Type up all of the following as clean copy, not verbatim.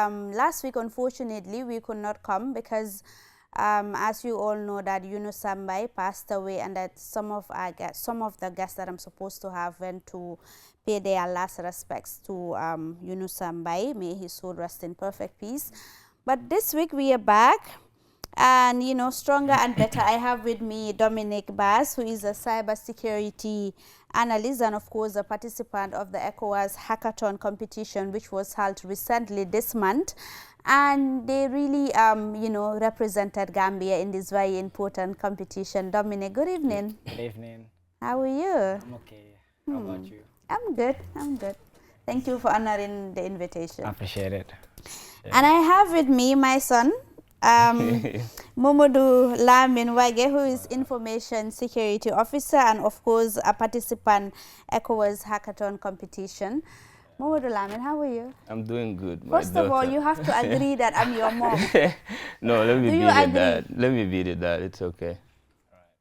last week, unfortunately, we could not come because, as you all know, that Yunus Sambai passed away, and that some of the guests that I'm supposed to have went to pay their last respects to Yunus Sambai. May his soul rest in perfect peace. But this week we are back, and stronger and better. I have with me Dominic Bass, who is a cybersecurity analyst and of course a participant of the ECOWAS hackathon competition, which was held recently this month, and they really represented Gambia in this very important competition. Dominic, good evening. Good evening. How are you? I'm okay. How about you? I'm good. Thank you for honoring the invitation. I appreciate it. And I have with me my son, Momodu Lamin Wage, who is Information Security Officer and of course a participant ECOWAS hackathon competition. Momodu Lamin, how are you? I'm doing good. First of all, you have to agree that I'm your mom. No, let me Do beat you it agree? that. Let me beat it that. It's okay.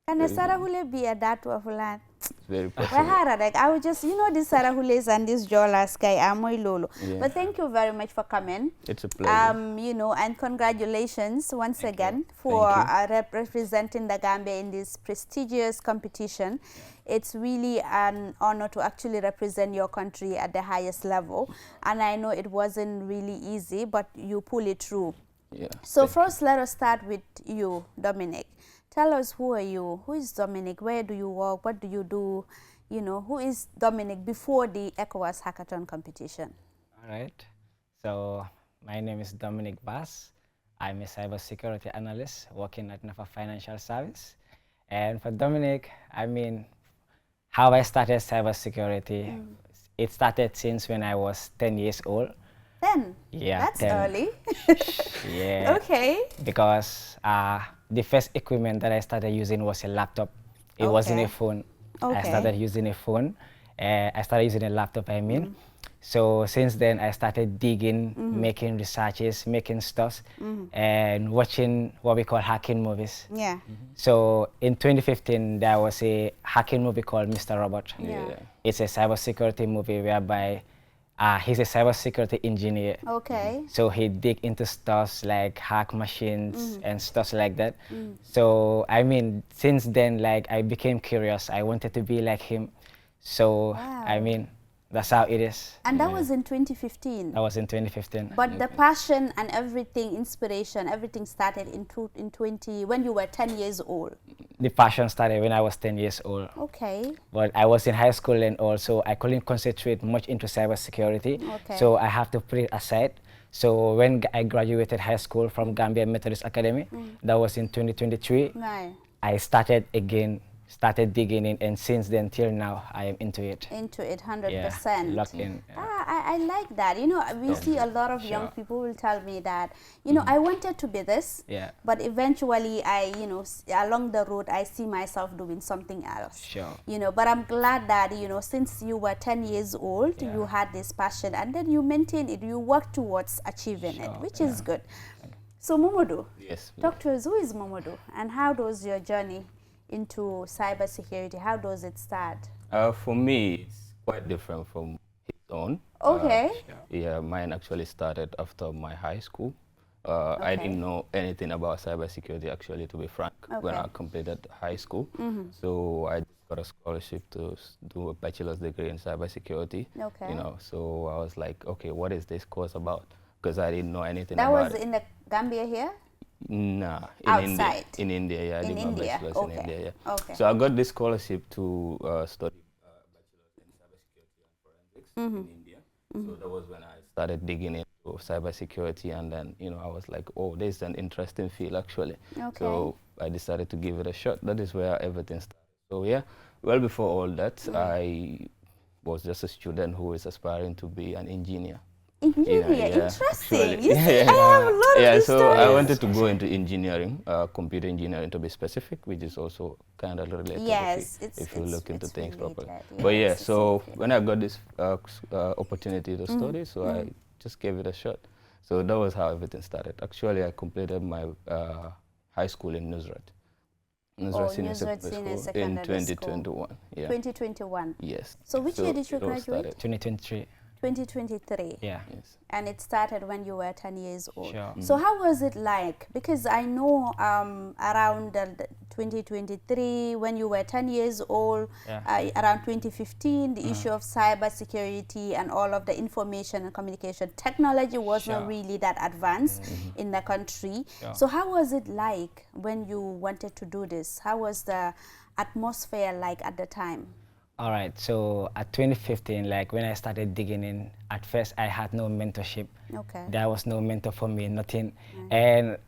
And Sarah Hule be a datu of land. Very possible. I would just, this Sarah Hules and this Jolas guy, Amoy Lolo. Yeah. But thank you very much for coming. It's a pleasure. And congratulations once again for representing the Gambia in this prestigious competition. Yeah. It's really an honor to actually represent your country at the highest level. And I know it wasn't really easy, but you pull it through. Yeah. So first, let us start with you, Dominic. Tell us, who are you? Who is Dominic? Where do you work? What do you do? Who is Dominic before the ECOWAS hackathon competition? All right. So my name is Dominic Bass. I'm a cybersecurity analyst working at Nafa Financial Service. And for Dominic, I mean, how I started cybersecurity, it started since when I was 10 years old. 10? Yeah, That's 10. early. Yeah. Okay. Because the first equipment that I started using was a laptop. It wasn't a phone. Okay. I started using a phone. I started using a laptop, I mean. So since then, I started digging, making researches, making stuff, and watching what we call hacking movies. Yeah. So in 2015, there was a hacking movie called Mr. Robot. Yeah. It's a cybersecurity movie whereby he's a cybersecurity engineer. Okay. So he dig into stuff like hack machines and stuff like that. So I mean, since then, like I became curious. I wanted to be like him. So Wow. I mean, that's how it is. And that was in 2015. That was in 2015. But the passion and everything, inspiration, everything started in 20 when you were 10 years old. The passion started when I was 10 years old. Okay. But I was in high school and also I couldn't concentrate much into cybersecurity. Okay. So I have to put it aside. So when I graduated high school from Gambia Methodist Academy, that was in 2023, Right. I started digging in, and since then till now, I am into it. Into it 100%. Yeah, locked in. I like that. We see a lot of young people will tell me that, I wanted to be this, Yeah. but eventually along the road, I see myself doing something else. Sure. But I'm glad that, since you were 10 years old, you had this passion and then you maintain it, you work towards achieving it, which is good. So Momodu, Yes. talk to us, who is Momodu and how does your journey into cybersecurity, how does it start? For me, it's quite different from his own. Okay. Yeah, mine actually started after my high school. I didn't know anything about cybersecurity, actually, to be frank, when I completed high school. So I got a scholarship to do a bachelor's degree in cybersecurity. Okay. So I was like, okay, what is this course about? Because I didn't know anything That about was it. in the Gambia here? Nah, in Outside? India. In India, yeah. I In did my India, bachelor's okay. in India, yeah. Okay. So I got this scholarship to study bachelor's in cybersecurity and forensics in India. So that was when I started digging into cybersecurity, and then, I was like, oh, this is an interesting field, actually. Okay. So I decided to give it a shot. That is where everything started. So yeah, well before all that, I was just a student who is aspiring to be an engineer. Engineer, Yeah, interesting. actually. You see, I have a lot of Yeah, these so stories. I wanted to go into engineering, computer engineering to be specific, which is also kind of related Yes, if you look into things properly. related, But yeah, yes, so exactly. when I got this opportunity to study, so I just gave it a shot. So that was how everything started. Actually, I completed my high school in Nusrat. Nusrat Senior Nusrat Secondary Senior School in Secondary School. 2021. Yeah. 2021. Yes. So which year did you it all graduate? started. 2023. 2023. Yeah. Yes. And it started when you were 10 years old. Sure. So how was it like? Because I know around 2023, when you were 10 years old, Yeah. around 2015, the issue of cyber security and all of the information and communication technology was not Sure. really that advanced in the country. Sure. So how was it like when you wanted to do this? How was the atmosphere like at the time? All right, so at 2015, like when I started digging in, at first I had no mentorship. Okay. There was no mentor for me, nothing. And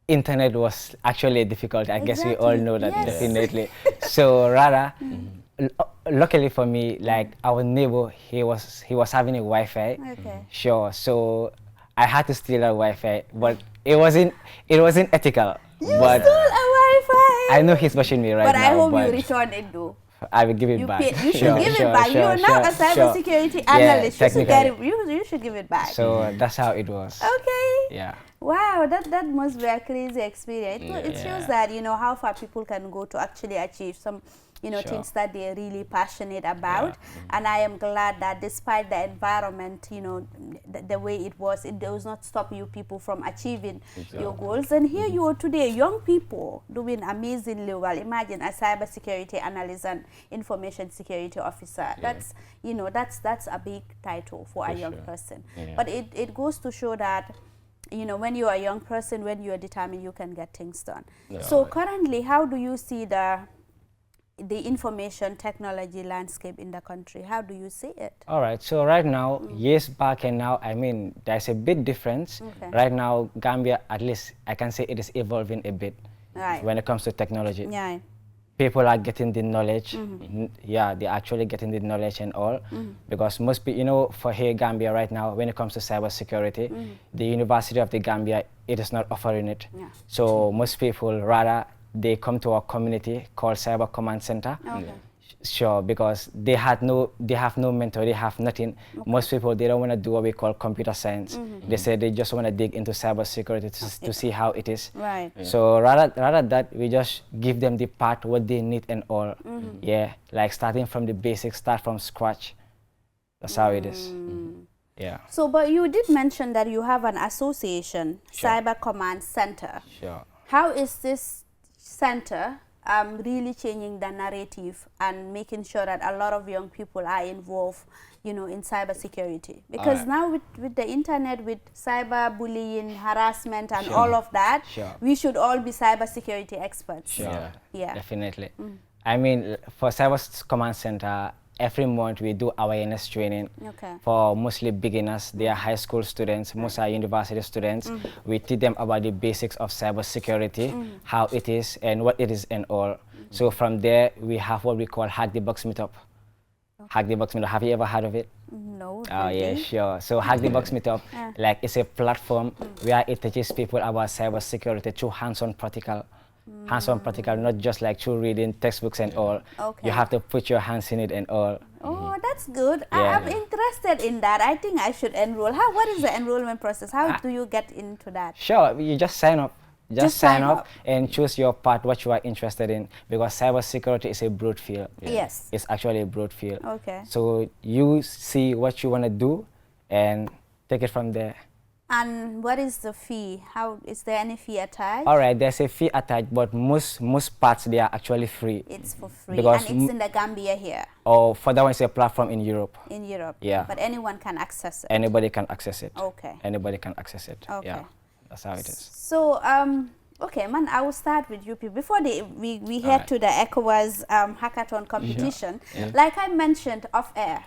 internet was actually difficult. I guess we all know that, Yes. definitely. So rather, luckily for me, like our neighbor, he was having a Wi-Fi. Okay. Sure. So I had to steal a Wi-Fi, but it wasn't ethical. You but stole a Wi-Fi! I know he's watching me right but now. I hope but you return it though. I will give it You back. you should give it back. You're now a cybersecurity analyst. You should get it. You should give it back. So that's how it was. Okay. Yeah. Wow, that must be a crazy experience. It Yeah. shows that, you know, how far people can go to actually achieve some, you know, Sure. things that they're really passionate about. And I am glad that despite the environment, you know, the way it does not stop you people from achieving your goals. And here you are today, young people doing amazingly well. Imagine a cybersecurity analyst and information security officer. That's, you know, that's a big title for a young person. But it goes to show that, you know, when you're a young person, when you're determined, you can get things done. So currently, how do you see the information technology landscape in the country? How do you see it? All right, so right now, years back and now, I mean, there's a big difference. Okay. Right now, Gambia, at least I can say it is evolving a bit when it comes to technology. Yeah. People are getting the knowledge. Yeah, they're actually getting the knowledge and all. Because most people, you know, for here Gambia right now, when it comes to cybersecurity, the University of the Gambia, it is not offering it. Yeah. So most people rather, they come to our community called Cyber Command Center. Okay. Sure, because they have no mentor, they have nothing. Most people, they don't want to do what we call computer science. They say they just want to dig into cybersecurity to see how it is. Right. So rather that we just give them the part what they need and all. Yeah, like starting from the basics, start from scratch. That's how it is. Yeah. So, but you did mention that you have an association, Sure. Cyber Command Center. Sure. How is this center really changing the narrative and making sure that a lot of young people are involved, you know, in cybersecurity? Because now with the internet, with cyberbullying, harassment and all of that, we should all be cybersecurity experts. Sure. Yeah. Definitely. I mean, for Cyber Command Center, every month we do awareness training for mostly beginners. They are high school students, most are university students. We teach them about the basics of cybersecurity, how it is and what it is and all. So from there, we have what we call Hack the Box Meetup. Hack the Box Meetup, have you ever heard of it? No. Oh yeah, sure. So Hack the Box Meetup, like it's a platform where it teaches people about cybersecurity through hands-on practical. Hands-on practical, not just like through reading textbooks and all. You have to put your hands in it and all. Oh, that's good. Yeah. I'm interested in that. I think I should enroll. What is the enrollment process? How do you get into that? Sure, you just sign up. Just sign up and choose your part, what you are interested in, because cybersecurity is a broad field. Yes. It's actually a broad field. Okay. So you see what you want to do and take it from there. And what is the fee? How is there any fee attached? All right, there's a fee attached, but most parts they are actually free. It's for free, Because and it's in the Gambia here. Or for that one, it's a platform in Europe. In Europe. Yeah. But anyone can access it. Anybody can access it. Okay. Anybody can access it. Okay. Yeah, that's how it is. So okay, man, I will start with you people. Before we head to the ECOWAS hackathon competition, like I mentioned off air,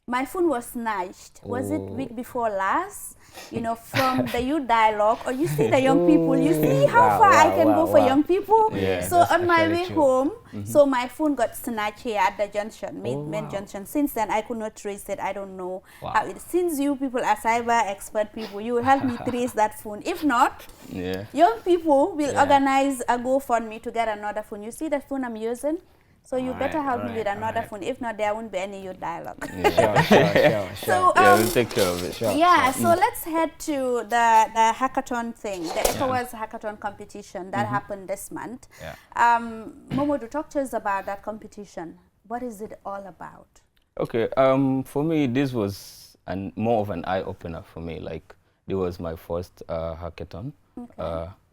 my phone was snatched. Was it week before last? You know, from the youth dialogue, or you see the young people, you see how far I can go for young people. So on my way home, so my phone got snatched here at the junction, main junction. Since then, I could not trace it. I don't know how it. Since you people are cyber expert people, you will help me trace that phone. If not, young people will organize a GoFundMe to get another phone. You see the phone I'm using? So you better help me with another phone. If not, there won't be any youth dialogue. Sure. So we'll take care of it. so let's head to the hackathon thing, the ECOWAS hackathon competition that happened this month. Yeah. Momodu, talk to us about that competition. What is it all about? Okay, for me, this was more of an eye-opener for me. Like, it was my first hackathon,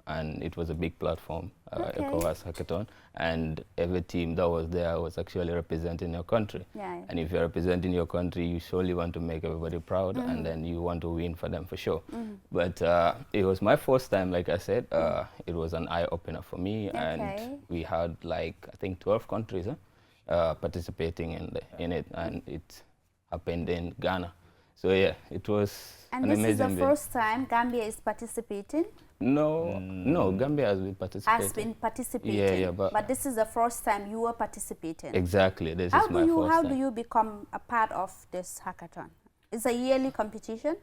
and it was a big platform, ECOWAS hackathon, and every team that was there was actually representing your country. Yeah. And if you're representing your country, you surely want to make everybody proud, and then you want to win for them for sure. But it was my first time, like I said. It was an eye-opener for me, and we had, like, I think 12 countries participating in it, and it happened in Ghana. So yeah, it was And an this amazing is the day. first time Gambia is participating? No, Gambia has been participating. Has been participating. Yeah, but this is the first time you were participating. Exactly, this is my first time. How do you become a part of this hackathon? It's a yearly competition?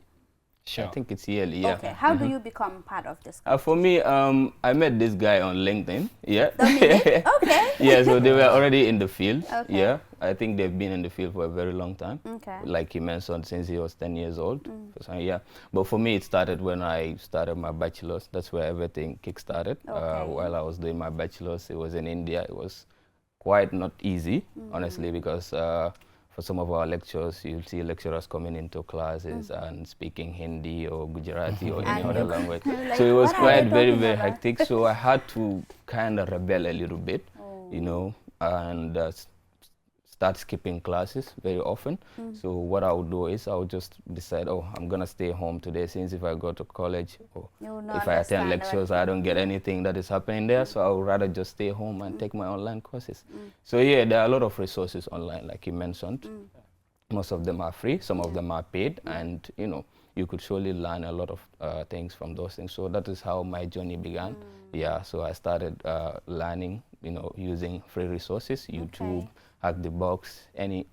Sure. I think it's yearly, yeah. Okay, how do you become part of this? For me, I met this guy on LinkedIn, yeah. Dominic? Okay. Yeah, so they were already in the field, Okay. yeah. I think they've been in the field for a very long time. Okay. Like he mentioned, since he was 10 years old. So, yeah, but for me, it started when I started my bachelor's. That's where everything kick-started. Okay. While I was doing my bachelor's, it was in India. It was quite not easy, honestly, because for some of our lectures, you'll see lecturers coming into classes and speaking Hindi or Gujarati or any other language. Like, so it was what are they quite very, talking very about? hectic. So I had to kind of rebel a little bit, you know, and start skipping classes very often. So what I would do is I would just decide, oh, I'm going to stay home today, since if I go to college or You will not if I attend understand lectures, what- I don't get anything that is happening there. So I would rather just stay home and take my online courses. So yeah, there are a lot of resources online, like you mentioned. Most of them are free, some of them are paid, and you know, you could surely learn a lot of things from those things. So that is how my journey began. Yeah, so I started learning, you know, using free resources, YouTube, Hack the Box,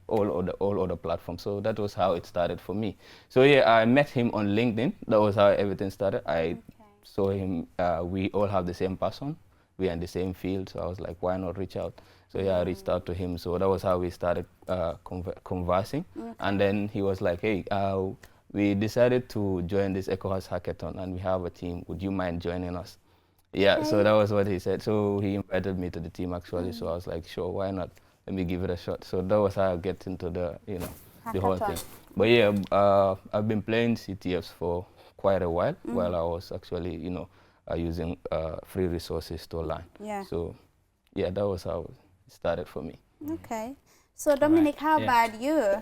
all other platforms. So that was how it started for me. So yeah, I met him on LinkedIn. That was how everything started. I saw him. We all have the same passion. We are in the same field. So I was like, why not reach out? So yeah, I reached out to him. So that was how we started conversing. And then he was like, hey, we decided to join this ECOWAS hackathon, and we have a team. Would you mind joining us? Yeah, so that was what he said. So he invited me to the team, actually. So I was like, sure, why not? Let me give it a shot. So that was how I get into the, you know, the whole thing. But yeah, I've been playing CTFs for quite a while I was actually, you know, using free resources to learn. Yeah. So yeah, that was how it started for me. Okay. So Dominic, how about you?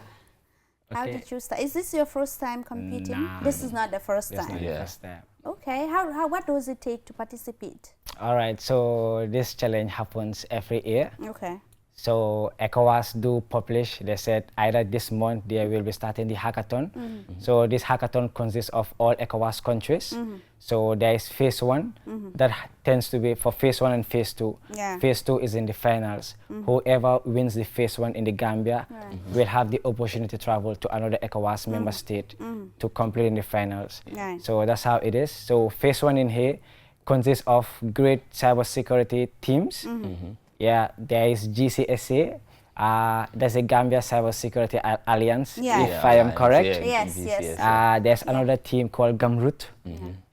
How Okay. did you start? Is this your first time competing? Nah, This is not the first That's time. not the Yeah. first time. Okay. What does it take to participate? All right, so this challenge happens every year. Okay. So ECOWAS do publish, they said either this month they will be starting the hackathon. So this hackathon consists of all ECOWAS countries. So there is phase 1 that tends to be for phase 1 and phase 2. Yeah. Phase 2 is in the finals. Whoever wins the phase 1 in the Gambia will have the opportunity to travel to another ECOWAS member state to complete in the finals. Right. So that's how it is. So phase 1 in here consists of great cybersecurity teams. Yeah, there is GCSA. There's a Gambia Cybersecurity Alliance, Yeah. if I am correct. Yes, GCSA. yes. There's another team called Gamrut.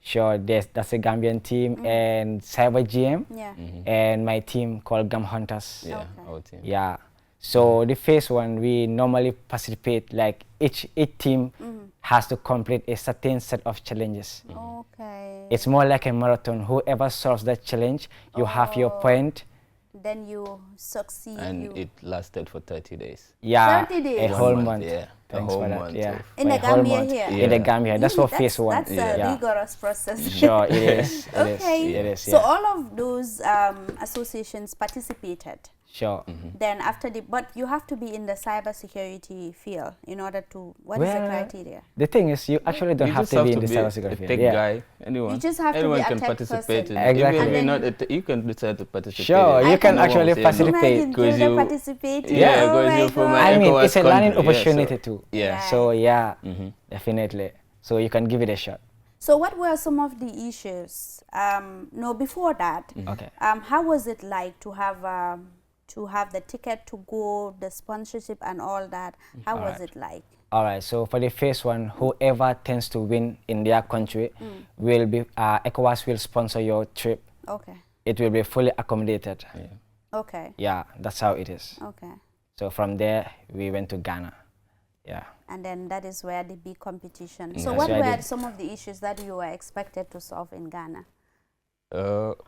Sure, that's a Gambian team, and Cyber GM, Yeah. and my team called Gam Hunters. Yeah, Okay. our team. Yeah. So the phase 1, we normally participate, like each team has to complete a certain set of challenges. Okay. It's more like a marathon. Whoever solves that challenge, you have your point. Then you succeed. And it lasted for 30 days. Yeah, 30 days. a 1 whole month, month. yeah. A Thanks whole for that. month Yeah, of- In the a whole Gambia month. here? In the Yeah. Gambia, that's for phase 1. That's a rigorous process. Sure, it is. It is. Okay. It is. So Yeah. all of those associations participated. Sure. Then after but you have to be in the cybersecurity field in order to. What is the Well, criteria? The thing is, you actually don't You have just to be in the a cybersecurity field. tech Yeah. guy. Anyone. You just have to be anyone a can tech participate person. in it. Exactly. Even if And you're then- not you can decide to participate. Sure, in it. you can No one actually will say no. participate. Imagine Because children you- participating. Yeah, Oh because my you're from God. an I mean, ECOWAS it's a learning country, yeah, opportunity so- too. Yeah. So yeah, definitely. So you can give it a shot. So what were some of the issues? No, before that, Okay. how was it like to have the ticket to go, the sponsorship and all that? How was it like? All right. So for the first one, whoever tends to win in their country will be ECOWAS will sponsor your trip. Okay. It will be fully accommodated. Yeah. Okay. Yeah, that's how it is. Okay. So from there, we went to Ghana. Yeah. And then that is where the big competition. Yeah, So what so I were did. some of the issues that you were expected to solve in Ghana?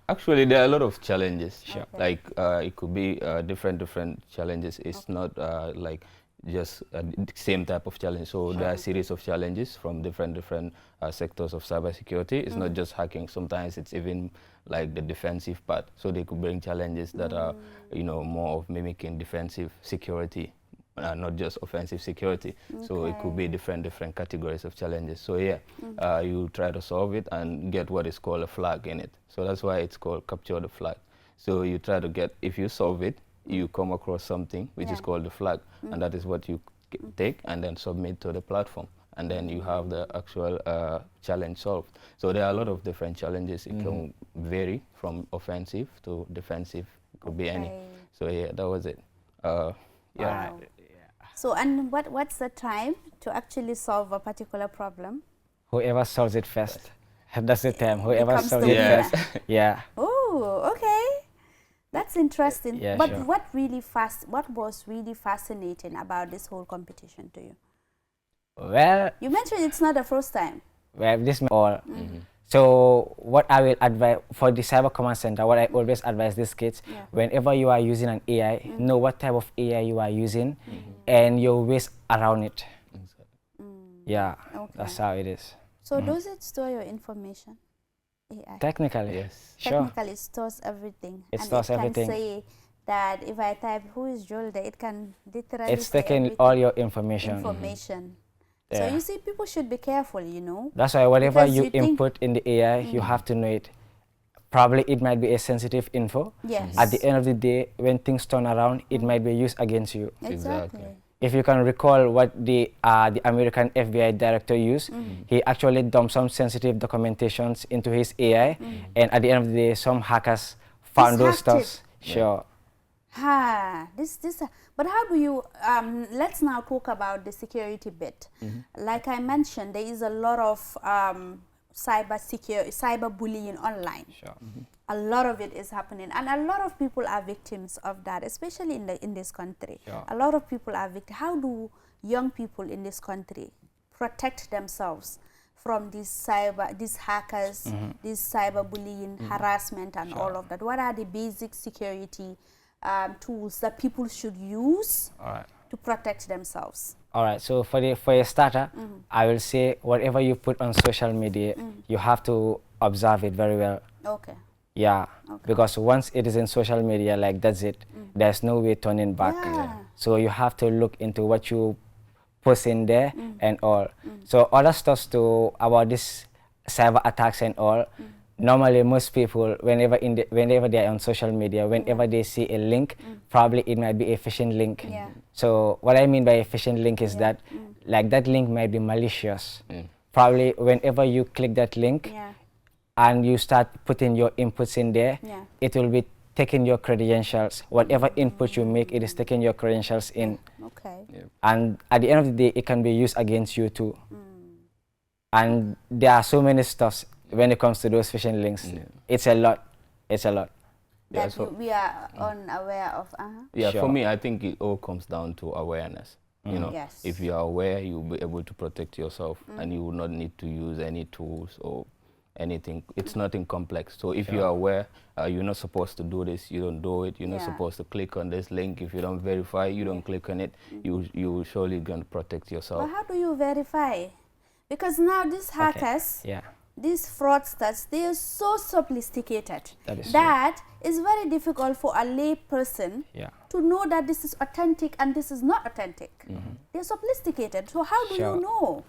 Actually, there are a lot of challenges. Sure. Okay. Like it could be different challenges. It's not like just the same type of challenge. So there are a series of challenges from different sectors of cybersecurity. It's not just hacking. Sometimes it's even like the defensive part. So they could bring challenges that are, you know, more of mimicking defensive security. Not just offensive security. So it could be different categories of challenges. So yeah, you try to solve it and get what is called a flag in it. So that's why it's called capture the flag. So you try to get, if you solve it, you come across something which is called the flag, and that is what you take and then submit to the platform. And then you have the actual challenge solved. So there are a lot of different challenges. It can vary from offensive to defensive. It could be any. So yeah, that was it. Yeah. Wow. So, and what's the time to actually solve a particular problem? Whoever solves it first. That's the time. Whoever Becomes solves the it winner. first. Yeah. Oh, okay. That's interesting. Yeah, But sure. what was really fascinating about this whole competition to you? Well, You mentioned it's not the first time. well, this may all. So what I will advise for the Cyber Command Center, what I always advise these kids, whenever you are using an AI, know what type of AI you are using and your ways around it. Yeah, Okay. that's how it is. So does it store your information? AI. Technically, Yes. sure. Technically, it stores everything. It and stores it can everything. say that if I type who is Jolde, it can literally It's say taking everything. all your information. So Yeah. you see, people should be careful, you know. That's why whatever Because you you think- input in the AI, you have to know it. Probably it might be a sensitive info. Yes. At the end of the day, when things turn around, it might be used against you. Exactly. If you can recall what the American FBI director used, he actually dumped some sensitive documentations into his AI, and at the end of the day, some hackers found those hacked it. stuff. Sure. But how do you, let's now talk about the security bit. Like I mentioned, there is a lot of cyberbullying online. Sure. A lot of it is happening, and a lot of people are victims of that, especially in this country. Sure. A lot of people are victims. How do young people in this country protect themselves from these hackers, this cyberbullying, harassment, and all of that? What are the basic security tools that people should use All right. to protect themselves? All right. So for a starter, I will say whatever you put on social media, you have to observe it very well. Okay. Yeah, because once it is in social media, like that's it. There's no way turning back. Yeah. So you have to look into what you post in there and all. So other stuff about this cyber attacks and all. Normally, most people, whenever they are on social media, whenever they see a link, probably it might be a phishing link. Yeah. So what I mean by a phishing link is that, like that link might be malicious. Probably whenever you click that link, and you start putting your inputs in there, it will be taking your credentials. Whatever input you make, it is taking your credentials in. Okay. And at the end of the day, it can be used against you too. And there are so many stuffs when it comes to those phishing links. It's a lot. It's a lot. Yeah, That we are unaware of. Yeah, Sure. for me, I think it all comes down to awareness. You know, Yes. if you are aware, you'll be able to protect yourself, and you will not need to use any tools or anything. It's nothing complex. So if you are aware, you're not supposed to do this, you don't do it. You're not supposed to click on this link. If you don't verify, you don't click on it. You surely going to protect yourself. But how do you verify? Because now these hackers, Yeah. these fraudsters, they are so sophisticated That is that it's very difficult for a lay person Yeah. to know that this is authentic and this is not authentic. They're sophisticated. So how do Sure. you know?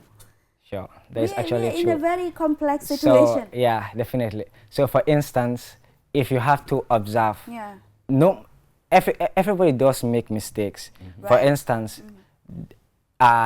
Sure. That is We actually are true. in a very complex situation. So, yeah, definitely. So for instance, if you have to observe, everybody does make mistakes. For instance,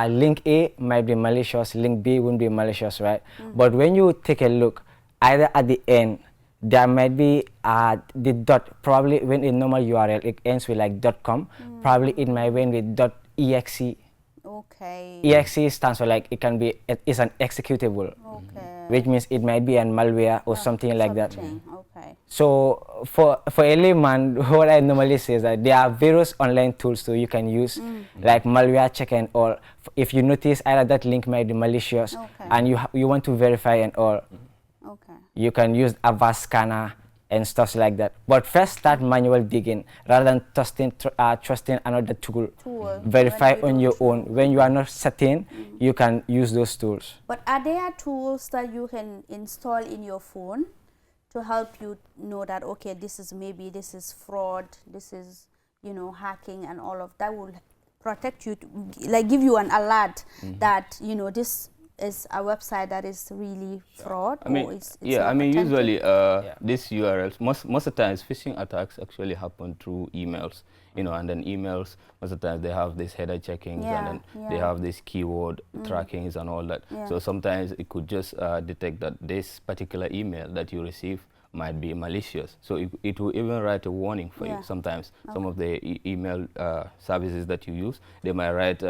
link A might be malicious, link B wouldn't be malicious, right? But when you take a look, either at the end, there might be the dot, probably when in normal URL, it ends with like .com, probably it might end with .exe. Okay. EXE stands for like, it can be, it's an executable, Okay. which means it might be a malware or something like that. Okay. Okay. So for a layman, what I normally say is that there are various online tools too you can use, like malware check and all. If you notice either that link might be malicious, and you want to verify and all, you can use Avast scanner and stuff like that. But first start manual digging rather than trusting another tool. Verify on your own. When you are not certain, you can use those tools. But are there tools that you can install in your phone to help you know that, okay, this is fraud, this is, you know, hacking and all of that, will protect you, like give you an alert that, you know, this is a website that is really fraud? I mean, or it's I mean, authentic? usually these URLs, most of the times phishing attacks actually happen through emails, you know, and then emails, most of the time they have these header checkings and then they have this keyword trackings and all that. So sometimes it could just detect that this particular email that you receive might be malicious. So it will even write a warning for you. Sometimes some of the email services that you use, they might write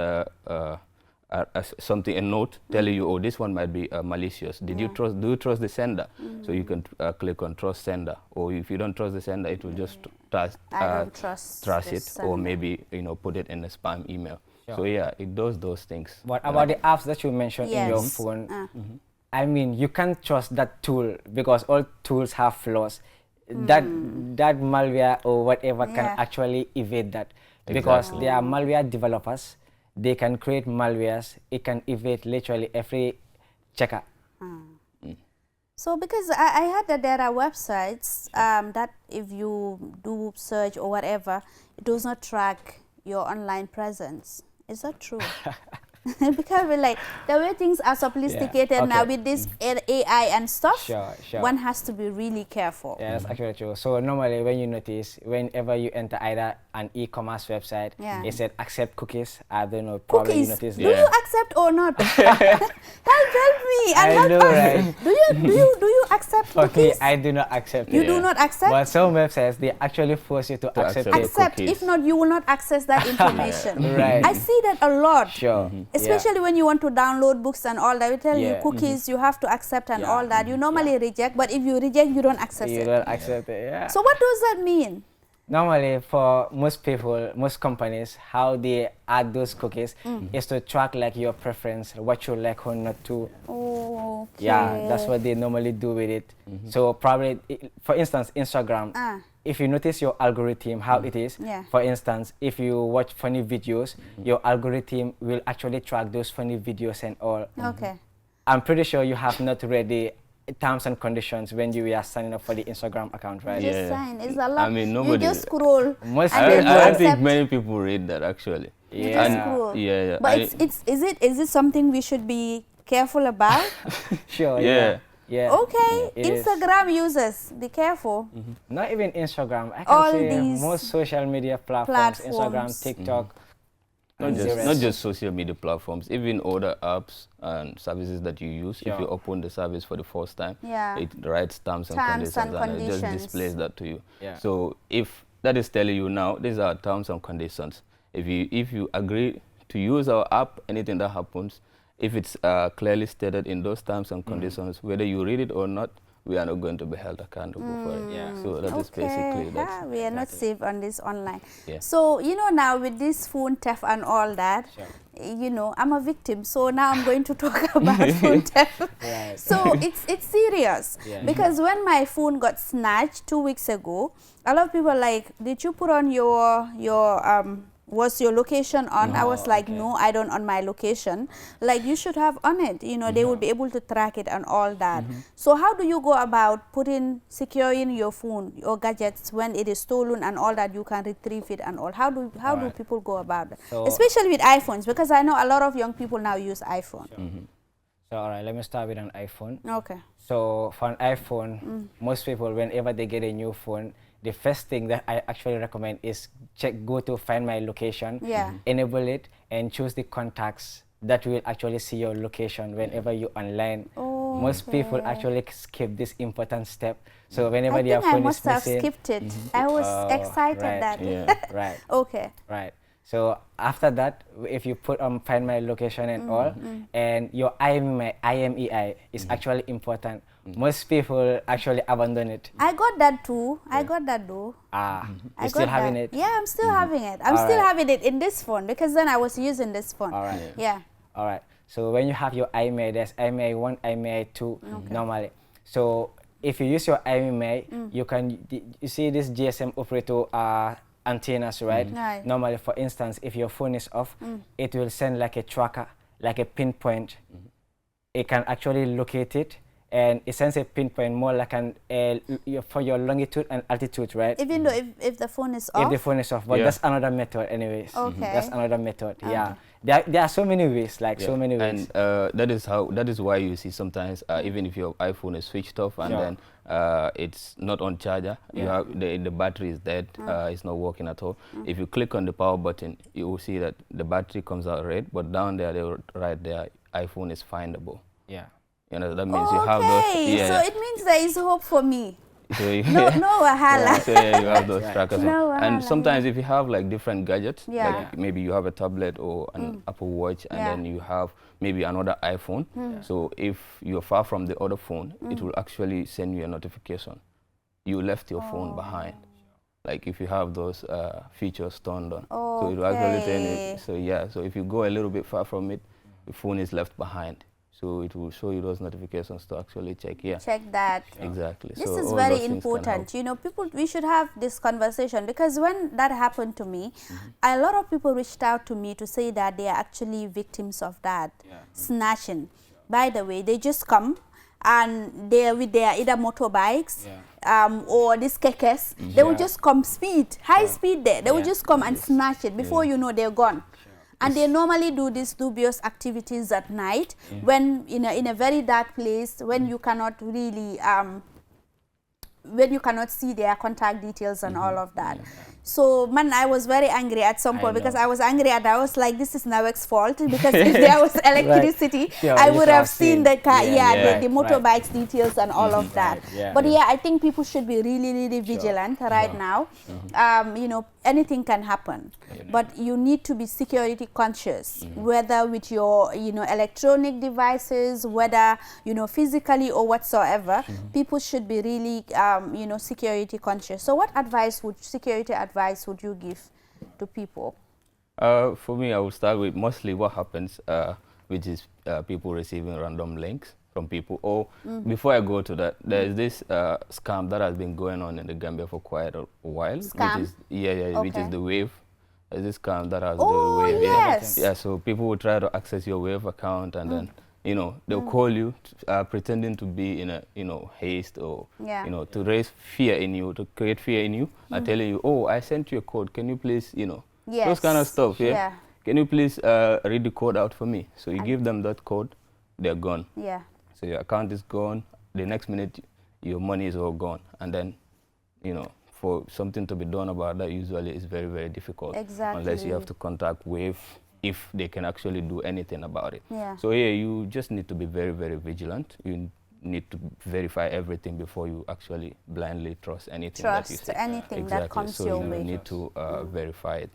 something, a note telling you, oh, this one might be malicious. Do you trust the sender? So you can click on trust sender, or if you don't trust the sender, it will just trust it, or maybe, you know, put it in a spam email. So yeah, it does those things. What about the apps that you mentioned in your phone? I mean, you can't trust that tool because all tools have flaws. That malware or whatever can actually evade that, because they are malware developers. They can create malwares. It can evade literally every checker. So because I heard that there are websites that if you do search or whatever, it does not track your online presence. Is that true? Because like the way things are sophisticated now with this AI and stuff, one has to be really careful. Yeah, that's actually true. So normally when you notice, whenever you enter either an e-commerce website, it said accept cookies. I don't know, probably you notice do you accept or not? help me and help us. Right? Do you accept cookies? I do not accept You do not accept? But some websites, they actually force you to accept it. Accept. If not, you will not access that information. Right. I see that a lot. Sure. Especially when you want to download books and all that, we tell you cookies, you have to accept and all that. You normally reject, but if you reject, you don't access it. You don't accept it, So what does that mean? Normally, for most people, most companies, how they add those cookies is to track like your preference, what you like or not to. Okay. Yeah, that's what they normally do with it. So probably, for instance, Instagram, if you notice your algorithm, how it is, for instance, if you watch funny videos, your algorithm will actually track those funny videos and all. Okay. I'm pretty sure you have not read the terms and conditions when you are signing up for the Instagram account, right? Just sign. It's a lot. I mean, nobody. You just scroll. I don't think many people read that actually. You just scroll. But is it something we should be careful about? Sure. Yeah. Okay. Instagram users, be careful. Not even Instagram. I can say most social media platforms. Instagram, TikTok. Not just social media platforms, even other apps and services that you use. If you open the service for the first time, it writes terms and conditions and it just displays that to you. So if that is telling you now, these are terms and conditions. If you agree to use our app, anything that happens, if it's clearly stated in those terms and conditions, whether you read it or not, we are not going to be held accountable for it. So that is basically that. We are not safe on this online. So, you know, now with this phone theft and all that, you know, I'm a victim. So now I'm going to talk about phone theft. So it's serious. Because when my phone got snatched 2 weeks ago, a lot of people like, did you put on was your location on? I was like, no, I don't on my location. Like, you should have on it. You know, they would be able to track it and all that. So how do you go about securing your phone, your gadgets when it is stolen and all that? You can retrieve it and all. How do people go about it? So, especially with iPhones, because I know a lot of young people now use iPhone. So all right, let me start with an iPhone. Okay. So for an iPhone, most people, whenever they get a new phone, the first thing that I actually recommend is go to Find My Location, enable it, and choose the contacts that will actually see your location whenever you're online. Most people actually skip this important step. So whenever their phone is missing, I must have skipped it. I was excited that. Right. Okay. Right. So after that, if you put Find My Location and all, and your IMEI is actually important. Most people actually abandon it. I got that too. I got that though. You're still having it? Yeah, I'm still having it. I'm still having it in this phone because then I was using this phone. All right. Yeah. All right. So when you have your IMEI, there's IMEI 1, IMEI 2 normally. So if you use your IMEI, you see this GSM operator antennas, right? Right. Normally, for instance, if your phone is off, it will send like a tracker, like a pinpoint. It can actually locate it, and it sends a pinpoint more like for your longitude and altitude, right? Even though if the phone is off? If the phone is off, but that's another method anyways. Okay. That's another method, yeah. There are so many ways, like so many ways. And that is why you see sometimes, even if your iPhone is switched off and then it's not on charger, you have the battery is dead, it's not working at all. If you click on the power button, you will see that the battery comes out red, but down there, they will write there, iPhone is findable. Yeah. You know, that means you have those. Yeah, so it means there is hope for me. So you no wahala. So you have those trackers. No and sometimes if you have like different gadgets, Yeah. like maybe you have a tablet or an Apple Watch, and then you have maybe another iPhone. So if you're far from the other phone, it will actually send you a notification. You left your phone behind. Like if you have those features turned on. So it will actually tell you. So yeah, so if you go a little bit far from it, the phone is left behind. So it will show you those notifications to actually check. Yeah. Check that. Exactly. This so is all very those things can important. help. You know, we should have this conversation because when that happened to me, a lot of people reached out to me to say that they are actually victims of that snatching. By the way, they just come and they're with their either motorbikes or these kekes. They will just come high speed there. They will just come and snatch it. Before you know, they're gone. And they normally do these dubious activities at night when in a very dark place, when you cannot really when you cannot see their contact details and all of that. So man, I was very angry at some point because I was angry and I was like, this is Nawek's fault because if there was electricity, I would have seen the car, the motorbikes details and all of that. But yeah, I think people should be really, really vigilant right now. You know, anything can happen, but you need to be security conscious, whether with your, you know, electronic devices, whether, you know, physically or whatsoever. People should be really, you know, security conscious. So what security advice would you give to people? For me, I will start with mostly what happens, which is people receiving random links from people. Or before I go to that, there is this scam that has been going on in the Gambia for quite a while. Scam? Which is, which is the Wave. There's this scam that has the Wave. Yes. Yeah, so people will try to access your Wave account and then, you know, they'll call you pretending to be in a, you know, haste or, you know, to raise fear in you, to create fear in you, and telling you, oh, I sent you a code. Can you please, you know, those kind of stuff, Can you please read the code out for me? So you give them that code, they're gone. Yeah. So your account is gone. The next minute, your money is all gone. And then, you know, for something to be done about that usually is very, very difficult. Exactly. Unless you have to contact Wave if they can actually do anything about it. Yeah. So yeah, you just need to be very, very vigilant. You need to verify everything before you actually blindly trust anything that you see. Anything that comes your way. So you need to verify it.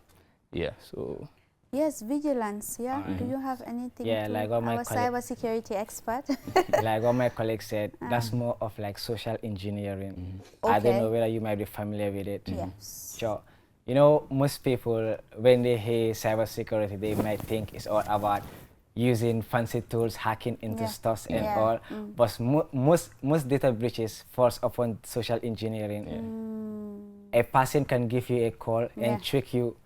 Yeah, so. Yes, vigilance, Do you have anything to like what my our cybersecurity expert? Like what my colleague said, that's more of like social engineering. I don't know whether you might be familiar with it. Yes. Sure. You know, most people, when they hear cybersecurity, they might think it's all about using fancy tools, hacking into stuff and all. But most data breaches falls upon social engineering. A person can give you a call and trick you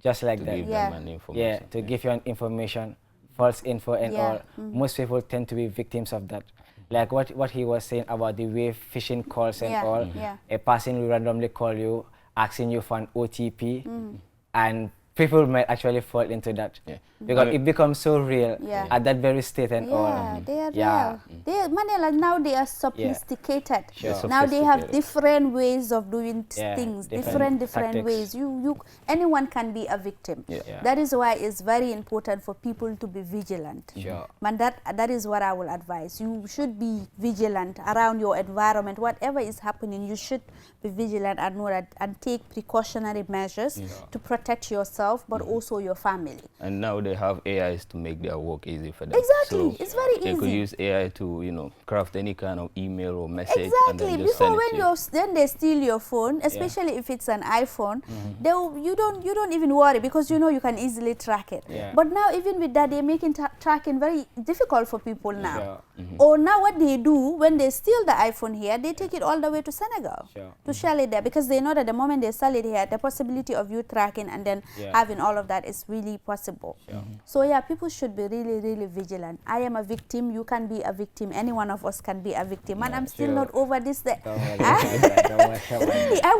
just like that. Give them an information. To give you an information, false info and all. Most people tend to be victims of that. Like what he was saying about the Wave phishing calls and all. A person will randomly call you, asking you for an OTP, and people might actually fall into that. Yeah. Because it becomes so real Yeah. at that very state and all. Yeah, they are Yeah. real. Manila, now they are sophisticated. Sure. Now they have Sophisticated. different ways of doing Yeah, things, different different tactics. ways. Anyone can be a victim. Yeah. Yeah. That is why it's very important for people to be vigilant. Sure. And that is what I will advise. You should be vigilant around your environment. Whatever is happening, you should be vigilant and know that, and take precautionary measures to protect yourself, but also your family. And now they have AIs to make their work easy for them. Exactly, So it's very they could easy. use AI to, you know, craft any kind of email or message. And Exactly. then just Before, send it when to you. then they steal your phone, especially if it's an iPhone, you don't even worry, because you know you can easily track it. Yeah. But now, even with that, they're making tracking very difficult for people now. Sure. Or now, what they do when they steal the iPhone here, they take it all the way to Senegal Sure. to sell it there, because they know that the moment they sell it here, the possibility of you tracking and then having all of that is really possible. So yeah, people should be really, really vigilant. I am a victim. You can be a victim. Any one of us can be a victim. And I'm still sure. not over this. Don't worry about that. Don't worry about Really, I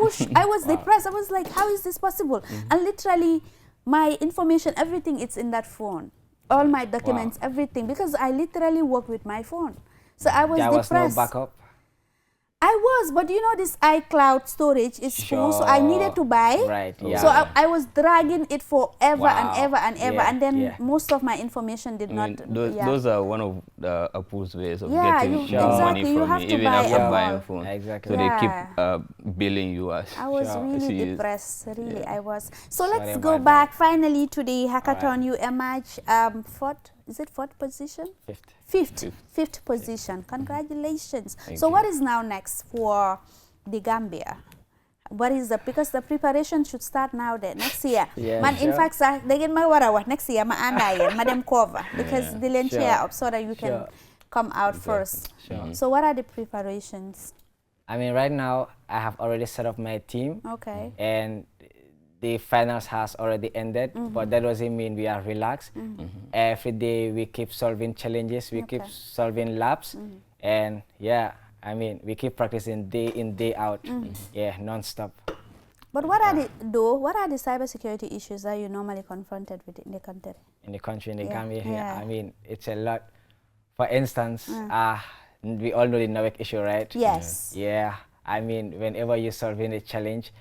was depressed. I was like, how is this possible? And literally, my information, everything, it's in that phone. All my documents, everything, because I literally work with my phone. So I was There was depressed. no backup. I was, but you know, this iCloud storage is full, so I needed to buy. Right, yeah. So I was dragging it forever and Wow. ever and ever, Yeah, and then yeah. most of my information did I not. mean, those are one of the Apple's ways of Yeah, getting you- money exactly, you from have me, to even buy after a buying wall. phone. Exactly. So they keep Yeah. billing you as. I was Sure. really See, depressed, really, I was. So Sorry let's go about back finally to the hackathon. Alright. You emerged fourth position? Fifth. Fifth position. Congratulations. Thank So you. what is now next for the Gambia? What is because the preparation should start now next year. Yeah, Man, in sure. fact, they get my what next year, ma anda madam cover, because the len Sure. chair up so that you can Sure. come out first. Sure. So what are the preparations? I mean, right now, I have already set up my team. Okay. And the finals has already ended, but that doesn't mean we are relaxed. Every day we keep solving challenges, we keep Okay. solving labs, and yeah, I mean, we keep practicing day in, day out, yeah, non-stop. But what are the cybersecurity issues that you normally confronted with in the country? In the country, in the Yeah, Gambia here, yeah. I mean, it's a lot. For instance, we all know the network issue, right? Yes. Yeah, I mean, whenever you're solving a challenge,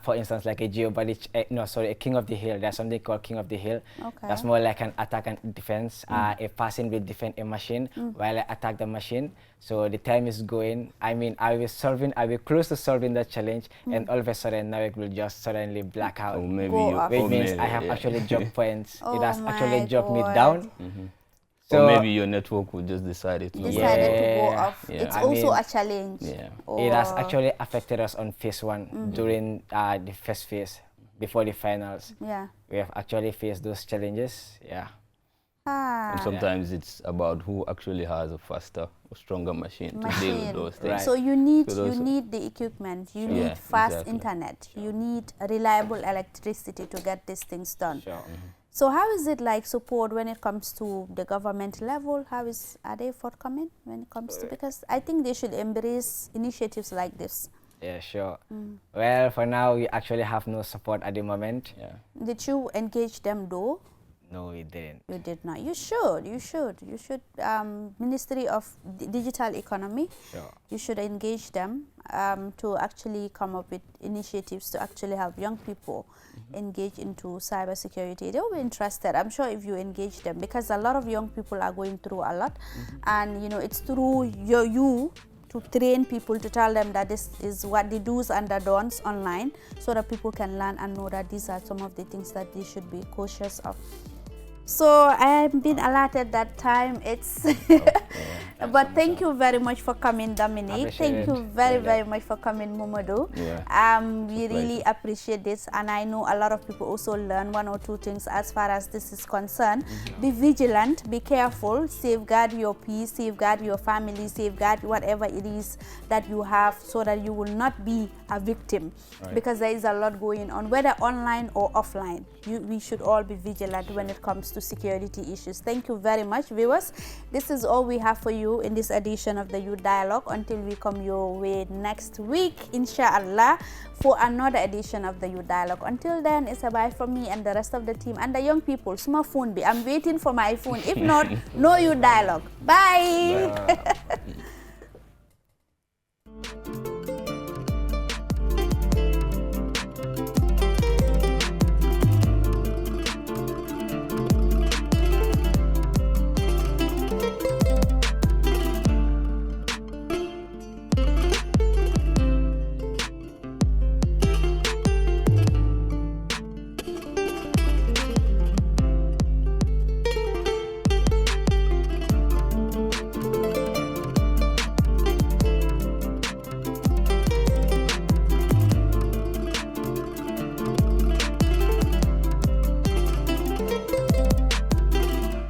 for instance, like a a King of the Hill, there's something called King of the Hill. Okay. That's more like an attack and defense. A person will defend a machine while I attack the machine. So the time is going. I mean, I will close to solving that challenge, and all of a sudden, now it will just suddenly black out. Or maybe Go you, off. Which or means maybe, I have yeah. actually dropped points. Oh It has my actually dropped me God. down. Or maybe your network will just decide to Decided to go Yeah. off. Yeah. It's I also mean, a challenge. Yeah. It has Or- actually affected us on phase one during the first phase before the finals. Yeah. We have actually faced those challenges. Yeah. And sometimes it's about who actually has a faster or stronger machine to deal with those things. Right. So you need So those- the equipment. You Sure. need Yeah, fast exactly. internet. You need reliable electricity to get these things done. Sure. So how is it like support when it comes to the government level? Are they forthcoming when it comes to, because I think they should embrace initiatives like this. Yeah, sure. Well, for now, we actually have no support at the moment. Yeah. Did you engage them though? No, we didn't. You did not. You should. You should. You should. Ministry of Digital Economy. Sure. You should engage them to actually come up with initiatives to actually help young people engage into cybersecurity. They'll be interested. I'm sure if you engage them, because a lot of young people are going through a lot, and you know it's through you to train people, to tell them that this is what the do's and the don'ts online, so that people can learn and know that these are some of the things that they should be cautious of. So I've been alerted that time it's but thank you very much for coming, Dominic. Thank you very much for coming, Momodu. Yeah. We really appreciate this, and I know a lot of people also learn one or two things as far as this is concerned. Be vigilant, be careful, safeguard your peace, safeguard your family, safeguard whatever it is that you have, so that you will not be a victim. Because there is a lot going on, whether online or offline. We should all be vigilant when it comes to to security issues. Thank you very much, viewers. This is all we have for you in this edition of the Youth Dialogue until we come your way next week, inshallah, for another edition of the Youth Dialogue. Until then, it's a bye from me and the rest of the team and the young people. Small phone, I'm waiting for my phone. If not, no Youth Dialogue. Bye.